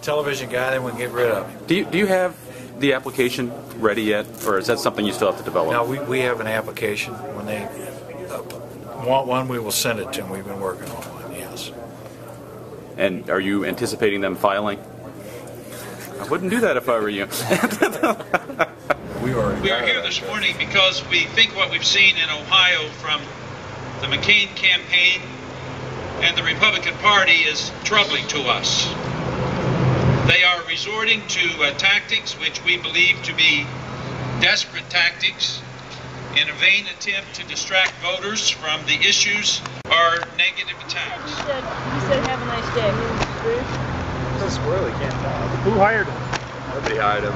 television guy, then we can get rid of him. Do you have the application ready yet, or is that something you still have to develop? No, we have an application. When they want one, we will send it to them. We've been working on one, yes. And are you anticipating them filing? I wouldn't do that if I were you. We are here this morning because we think what we've seen in Ohio from the McCain campaign and the Republican Party is troubling to us. They are resorting to tactics which we believe to be desperate tactics in a vain attempt to distract voters from the issues or negative attacks. He said have a nice day. It's a squirrel, he can't talk. Who hired him? Nobody hired him.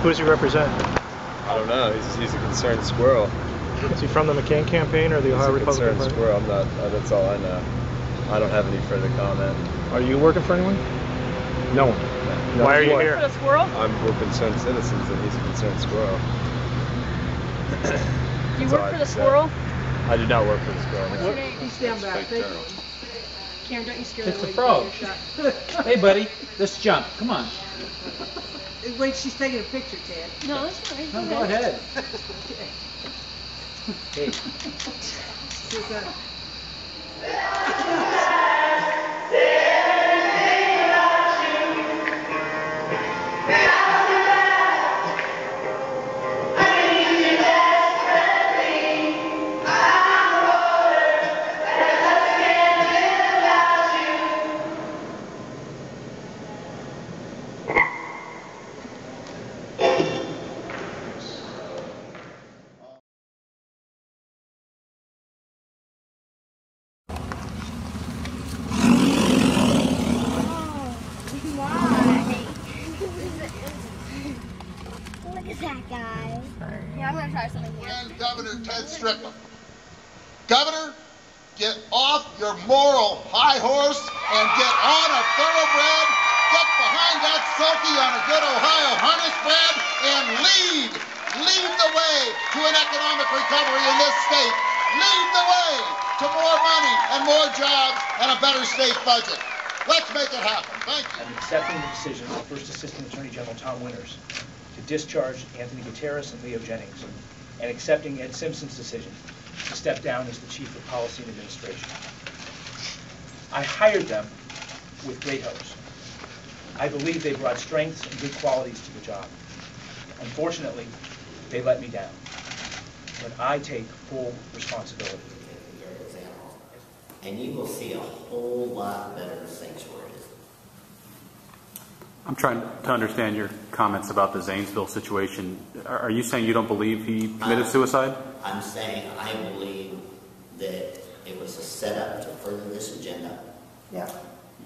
Who does he represent? I don't know. He's a concerned squirrel. Is he from the McCain campaign or the Ohio Republican Party? Squirrel. I'm not. That's all I know. I don't have any further comment. Are you working for anyone? No one. No. Why are you here? For the squirrel? We're concerned citizens, and he's a concerned squirrel. You work for the squirrel? I do not work for the squirrel. What's your name? You stand back. Karen, don't you scare It's the frog. Hey, buddy, let's jump. Come on. Wait, she's taking a picture, Ted. No, that's all right. No, go ahead. Hey. Governor Ted Strickland. Governor, get off your moral high horse and get on a thoroughbred, get behind that sulky on a good Ohio harness bred, and lead the way to an economic recovery in this state. Lead the way to more money and more jobs and a better state budget. Let's make it happen. Thank you. I'm accepting the decision of First Assistant Attorney General Tom Winters to discharge Anthony Gutierrez and Leo Jennings, and accepting Ed Simpson's decision to step down as the Chief of Policy and Administration. I hired them with great hopes. I believe they brought strengths and good qualities to the job. Unfortunately, they let me down. But I take full responsibility. And you will see a whole lot better sanctuaries. I'm trying to understand your comments about the Zanesville situation. Are you saying you don't believe he committed suicide? I'm saying I believe that it was a setup to further this agenda. Yeah.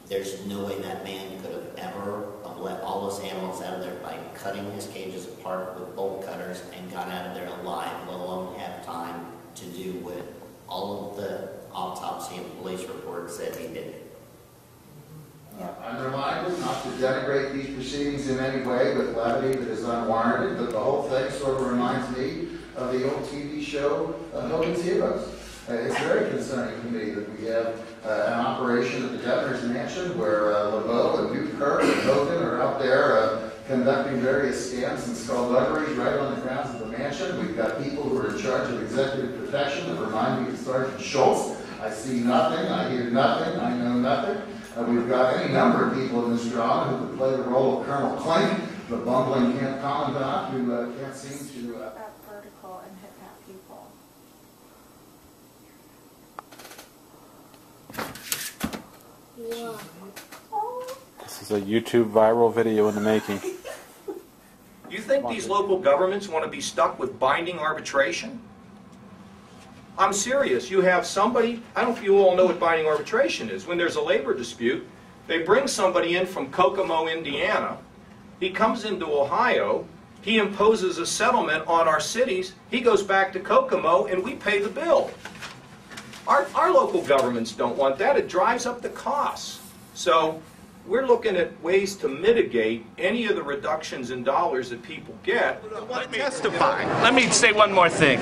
There's no way that man could have ever let all those animals out of there by cutting his cages apart with bolt cutters and got out of there alive, let alone have time to do what all of the autopsy and police reports said he did. I'm reminded not to denigrate these proceedings in any way with levity that is unwarranted, but the whole thing sort of reminds me of the old TV show Hogan's Heroes. It's very concerning to me that we have an operation at the governor's mansion where LeBeau and Newkirk and Hogan are out there conducting various scams and skullduggeries right on the grounds of the mansion. We've got people who are in charge of executive protection that remind me of Sergeant Schultz. I see nothing, I hear nothing, I know nothing. We've got any number of people in this drama who could play the role of Colonel Clink, the bumbling camp commandant who can't seem to... That vertical and hit that people. Yeah. This is a YouTube viral video in the making. You think these local governments want to be stuck with binding arbitration? I'm serious. You have somebody, I don't know if you all know what binding arbitration is. When there's a labor dispute, they bring somebody in from Kokomo, Indiana. He comes into Ohio. He imposes a settlement on our cities. He goes back to Kokomo, and we pay the bill. Our local governments don't want that. It drives up the costs. So we're looking at ways to mitigate any of the reductions in dollars that people get. Let me testify. Let me say one more thing.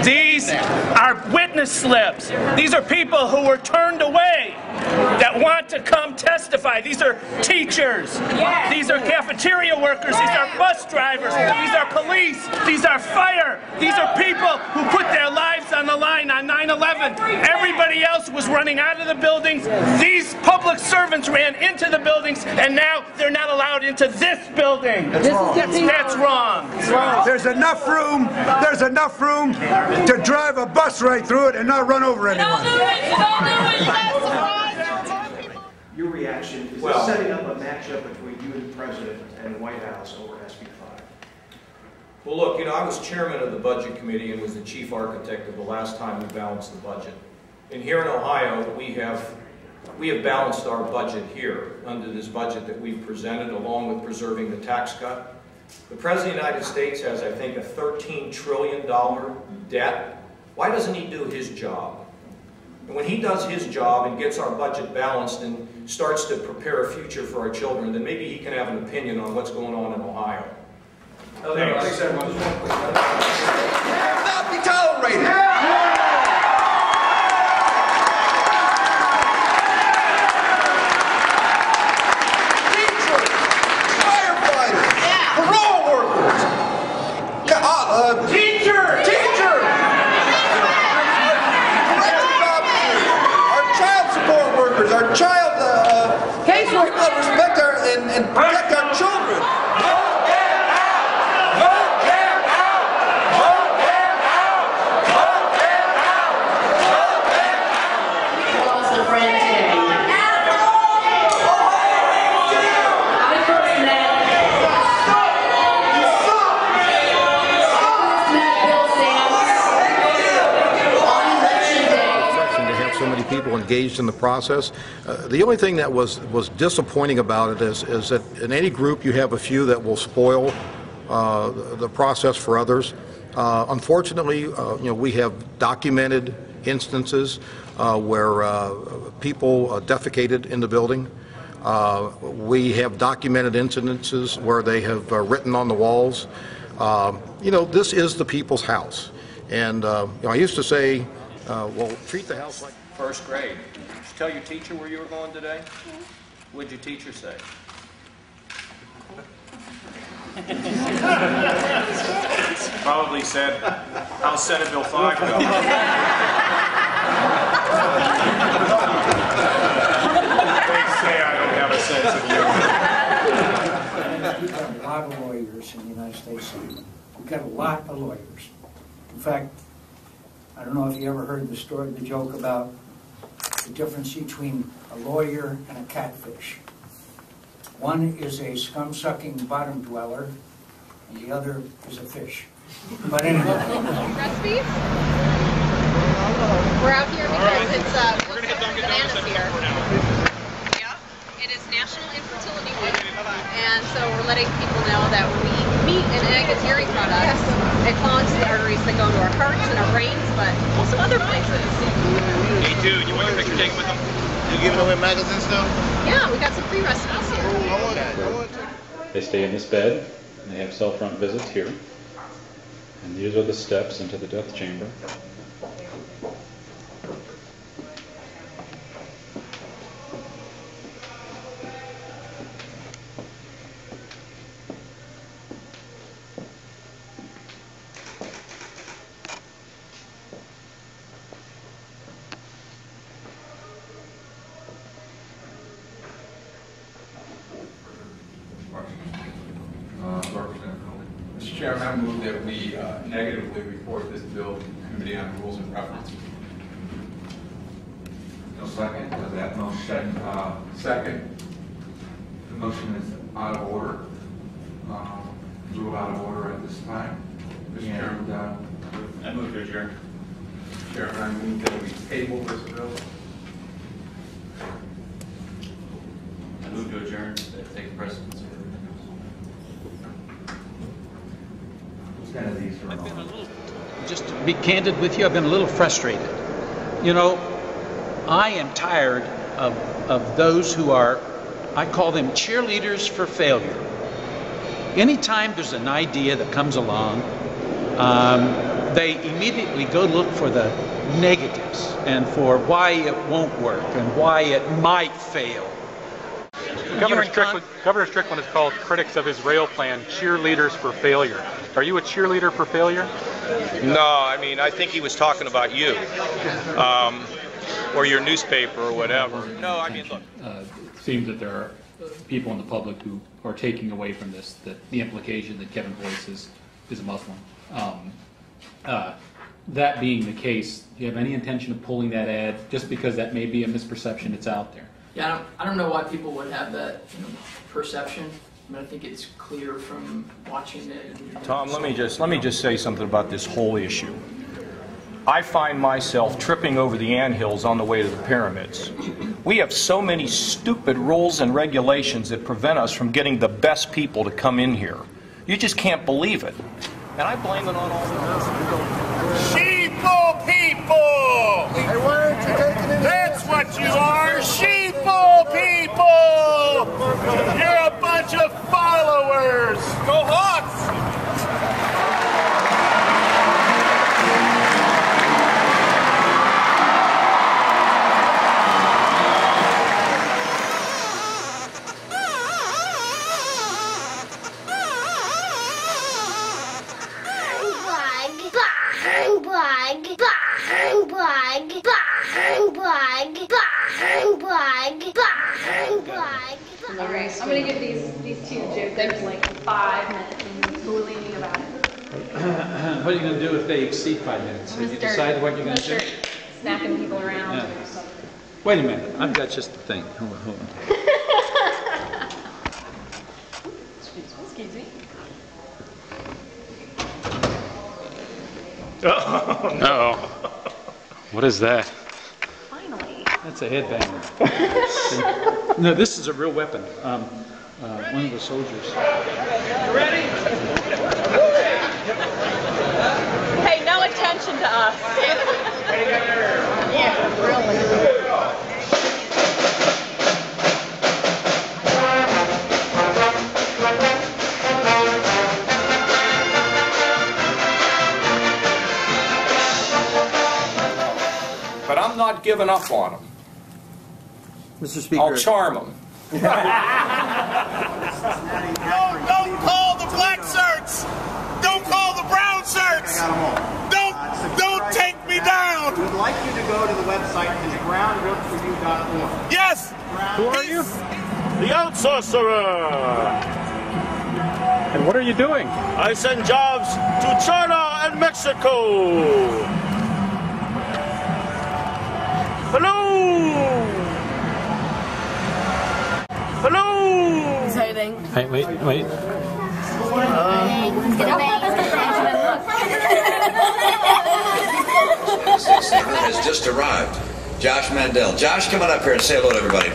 These are witness slips. These are people who were turned away that want to come testify. These are teachers. These are cafeteria workers. These are bus drivers. These are police. These are fire. These are people who put their lives on the line on 9/11. Everybody else was running out of the buildings. These public servants ran into the buildings, and now they're not allowed into this building. That's wrong. That's wrong. There's enough room. There's enough room to drive a bus right through it and not run over anyone. Your reaction is this setting up a matchup between you and the president and the White House over SB 5? Well, look, I was chairman of the Budget Committee and was the chief architect of the last time we balanced the budget. And here in Ohio, we have balanced our budget here under this budget that we've presented, along with preserving the tax cut. The President of the United States has, I think, a $13 trillion debt. Why doesn't he do his job? And when he does his job and gets our budget balanced and starts to prepare a future for our children, then maybe he can have an opinion on what's going on in Ohio. Thanks. Not be tolerated. Respect our and protect our children. Vote them out! Vote them out! Vote them out! Vote them out! Vote them out! We lost a friend today. I first met Bill Sanders on election day. To have so many people engaged in the process. The only thing that was disappointing about it is that in any group you have a few that will spoil the process for others. Unfortunately, we have documented instances where people defecated in the building. We have documented incidences where they have written on the walls. This is the people's house. And I used to say, well, treat the house like First grade. Did you tell your teacher where you were going today? What did your teacher say? Probably said, how's Senate Bill 5 go? They say I don't have a sense of humor. We've got a lot of lawyers in the United States. We've got a lot of lawyers. In fact, I don't know if you ever heard the story, the joke about the difference between a lawyer and a catfish. One is a scum-sucking bottom dweller, and the other is a fish. But anyway. Recipes? We're out here because it's bananas here. Yeah, it is National Infertility Week, and so we're letting people know that when we meat and egg and dairy products, it clogs the arteries that go to our hearts and our brains, but also other places. Hey dude, you want your picture taken with them? You giving away magazines still? Yeah, we got some free recipes here. They stay in this bed, and they have cell front visits here. And these are the steps into the death chamber. Mr. Chairman, I move that we negatively report this bill to the Committee on Rules and Preferences. No second to that motion. Second. The motion is out of order. Rule out of order at this time. Mr. Chairman, I move to adjourn. Mr. Chairman, I move that we table this bill. I move to adjourn. Take precedence. Just to be candid with you, I've been a little frustrated. I am tired of those who are, I call them cheerleaders for failure. Anytime there's an idea that comes along, they immediately go look for the negatives and for why it won't work and why it might fail. Governor Strickland has called critics of his rail plan cheerleaders for failure. Are you a cheerleader for failure? No, I mean, I think he was talking about you, or your newspaper or whatever. No, I mean, look. It seems that there are people in the public who are taking away from this that the implication that Kevin Boyce is a Muslim. That being the case, do you have any intention of pulling that ad just because that may be a misperception that's out there? Yeah, I don't know why people would have that perception. I mean, I think it's clear from watching it. Tom, let me just say something about this whole issue. I find myself tripping over the anthills on the way to the pyramids. We have so many stupid rules and regulations that prevent us from getting the best people to come in here. You just can't believe it. And I blame it on all the Sheeple people! Hey, why aren't you taking it? That's what you are, sheeple people! You're a bunch of followers! Go Hawks! Alright, I'm going to give these two jokes like 5 minutes and believing about it. What are you going to do if they exceed 5 minutes? Have you decided what you're going to do? Snapping people around. Yeah. Wait a minute, I've got just the thing. Hold on. Excuse me. Uh-oh. What is that? Finally. That's a headbanger. No, this is a real weapon. One of the soldiers. You ready? Pay no attention to us. Yeah, really. But I'm not giving up on them. Mr. Speaker. I'll charm them. Don't call the black shirts! Don't call the brown shirts! Don't take me down! We'd like you to go to the website, brownroadforyou.org. Yes! Who are you? The outsourcer! And what are you doing? I send jobs to China and Mexico! Hello! Hello! Exciting. Hey, wait. Segment has just arrived. Josh Mandel. Josh, come on up here and say hello to everybody.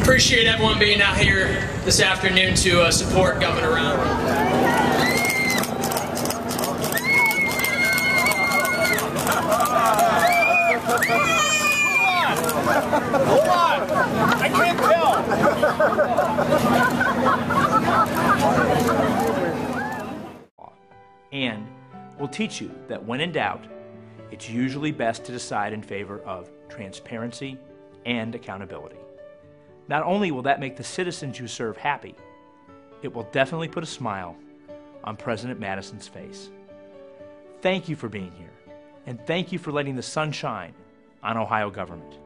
Appreciate everyone being out here this afternoon to support Governor Brown. Hold on! I can't tell! And we'll teach you that when in doubt, it's usually best to decide in favor of transparency and accountability. Not only will that make the citizens you serve happy, it will definitely put a smile on President Madison's face. Thank you for being here, and thank you for letting the sun shine on Ohio government.